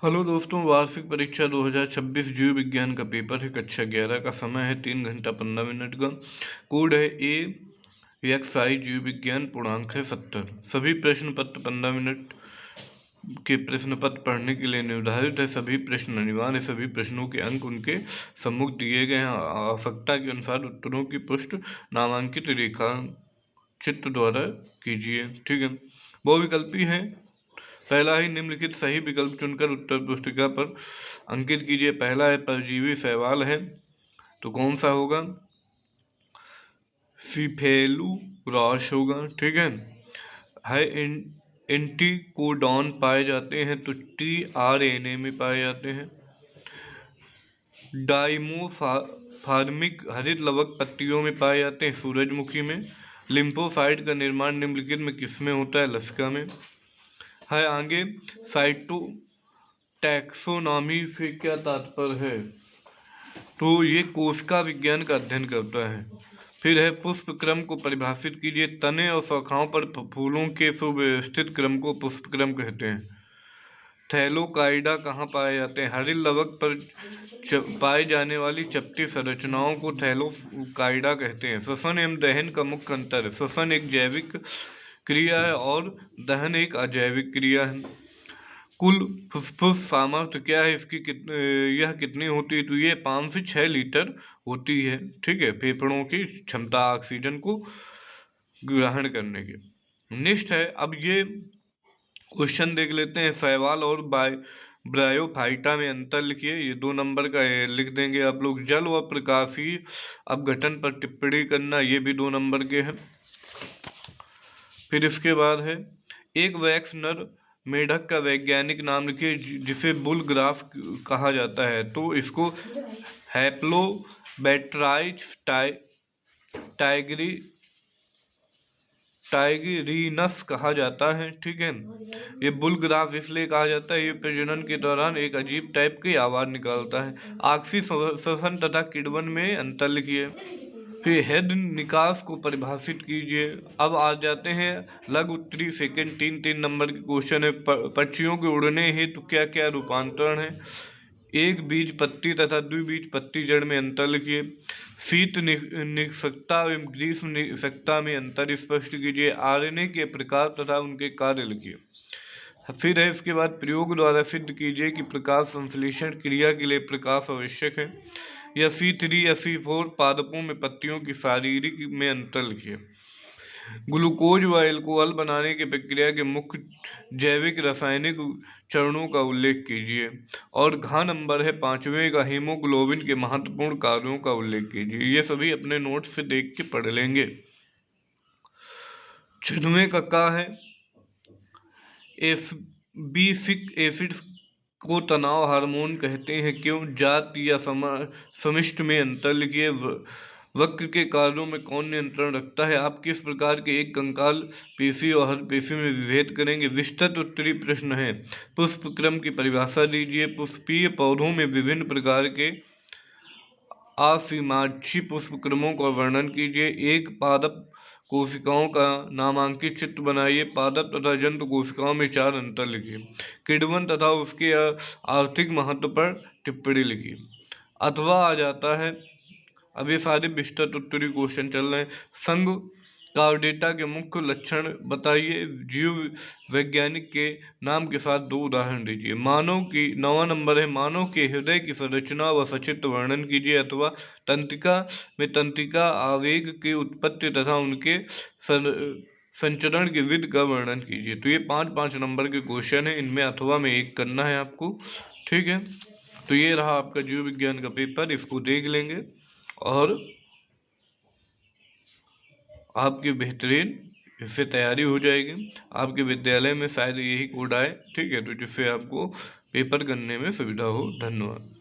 Hello दोस्तों, वार्षिक परीक्षा 2026 जीव विज्ञान का पेपर है। कक्षा 11 का समय है 3 घंटा 15 मिनट का। कोड है AXI। जीव विज्ञान पूर्णांक है 70। सभी प्रश्न पत्र 15 मिनट के प्रश्न पत्र पढ़ने के लिए निर्धारित है। सभी प्रश्न अनिवार्य है। सभी प्रश्नों के अंक उनके सम्मुख दिए गए हैं। आवश्यकता के अनुसार उत्तरों की पुष्टि नामांकित रेखा चित्र द्वारा कीजिए। ठीक है, बहुविकल्पी है। पहला ही निम्नलिखित सही विकल्प चुनकर उत्तर पुस्तिका पर अंकित कीजिए। पहला है परजीवी शैवाल है, तो कौन सा होगा? सिफेलुरास होगा। ठीक है एंटीकोडॉन पाए जाते हैं, तो tRNA में पाए जाते हैं। डाइमोफार्मिक हरित लवक पत्तियों में पाए जाते हैं, सूरजमुखी में। लिम्फोसाइट का निर्माण निम्नलिखित में किसमें होता है? लसिका में है। आगे साइटो टैक्सोनॉमी से क्या तात्पर्य है? तो ये कोशिका विज्ञान का अध्ययन करता है। फिर है पुष्प क्रम को परिभाषित कीजिए। तने और शाखाओं पर फूलों के सुव्यवस्थित क्रम को पुष्प क्रम कहते हैं। थैलोकाइडा कहाँ पाए जाते हैं? हरित लवक पर पाई जाने वाली चपटी संरचनाओं को थैलोकाइडा कहते हैं। श्वसन एवं दहन का मुख्य अंतर है। श्वसन एक जैविक क्रिया है और दहन एक अजैविक क्रिया है। कुल फुफ्फुस सामर्थ्य क्या है इसकी? यह कितनी होती है? तो ये 5 से 6 लीटर होती है। ठीक है, फेफड़ों की क्षमता ऑक्सीजन को ग्रहण करने की। नेक्स्ट है, अब ये क्वेश्चन देख लेते हैं। शैवाल और ब्रायोफाइटा में अंतर लिखिए। ये 2 नंबर का लिख देंगे आप लोग। जल व प्रकाशीय अपघटन पर टिप्पणी करना, ये भी 2 नंबर के हैं। फिर इसके बाद है एक वैक्स नर मेढक का वैज्ञानिक नाम लिखिए जिसे बुलग्राफ कहा जाता है। तो इसको हैप्लोबैक्टराइट्स टाइगरीनस कहा जाता है। ठीक है, ये बुलग्राफ इसलिए कहा जाता है, ये प्रजनन के दौरान एक अजीब टाइप की आवाज निकालता है। आपसी श्वसन तथा किण्वन में अंतर लिखिए। फिर हेड निकास को परिभाषित कीजिए। अब आ जाते हैं लघु उत्तरी सेकंड 3 नंबर के क्वेश्चन है। पक्षियों के उड़ने हेतु क्या क्या रूपांतरण है? एक बीज पत्ती तथा द्विबीज पत्ती जड़ में अंतर लिखिए। शीत निषेकता एवं ग्रीष्म निषेकता में अंतर स्पष्ट कीजिए। आरएनए के प्रकार तथा उनके कार्य लिखिए। फिर है इसके बाद प्रयोग द्वारा सिद्ध कीजिए कि प्रकाश संश्लेषण क्रिया के लिए प्रकाश आवश्यक है। या C3 या C4 पादपों में पत्तियों की शारीरिक में अंतर लिखिए। ग्लूकोज व एल्कोहल बनाने की प्रक्रिया के मुख्य जैविक रासायनिक चरणों का उल्लेख कीजिए। और घ नंबर है 5वें का हीमोग्लोबिन के महत्वपूर्ण कार्यों का उल्लेख कीजिए। ये सभी अपने नोट्स से देख के पढ़ लेंगे। 6वें का क्या है? एस्बीसिक एसिड को तनाव हार्मोन कहते हैं, क्यों? जात या समिष्ट में अंतर लिखिए। वक्र के कार्यों में कौन नियंत्रण रखता है? आप किस प्रकार के एक कंकाल पेशी और हर पेशी में विभेद करेंगे? विस्तृत उत्तरी प्रश्न है। पुष्प क्रम की परिभाषा दीजिए। पुष्पीय पौधों में विभिन्न प्रकार के आसीमाक्षी पुष्प क्रमों का वर्णन कीजिए। एक पादप कोशिकाओं का नामांकित चित्र बनाइए। पादप तथा जंतु कोशिकाओं में 4 अंतर लिखिए। किण्वन तथा उसके आर्थिक महत्व पर टिप्पणी लिखिए। अथवा आ जाता है, अब ये सारे विस्तृत उत्तरी क्वेश्चन चल रहे हैं। संघ कार्डेटा के मुख्य लक्षण बताइए। जीव वैज्ञानिक के नाम के साथ 2 उदाहरण दीजिए। मानव की 9वां नंबर है, मानव के हृदय की संरचना व सचित्र वर्णन कीजिए। अथवा तंत्रिका में तंत्रिका आवेग की उत्पत्ति तथा उनके संचरण की विधि का वर्णन कीजिए। तो ये 5 नंबर के क्वेश्चन है, इनमें अथवा में एक करना है आपको। ठीक है, तो ये रहा आपका जीव विज्ञान का पेपर। इसको देख लेंगे और आपकी बेहतरीन इससे तैयारी हो जाएगी। आपके विद्यालय में शायद यही कोड आए। ठीक है, तो जिससे आपको पेपर करने में सुविधा हो। धन्यवाद।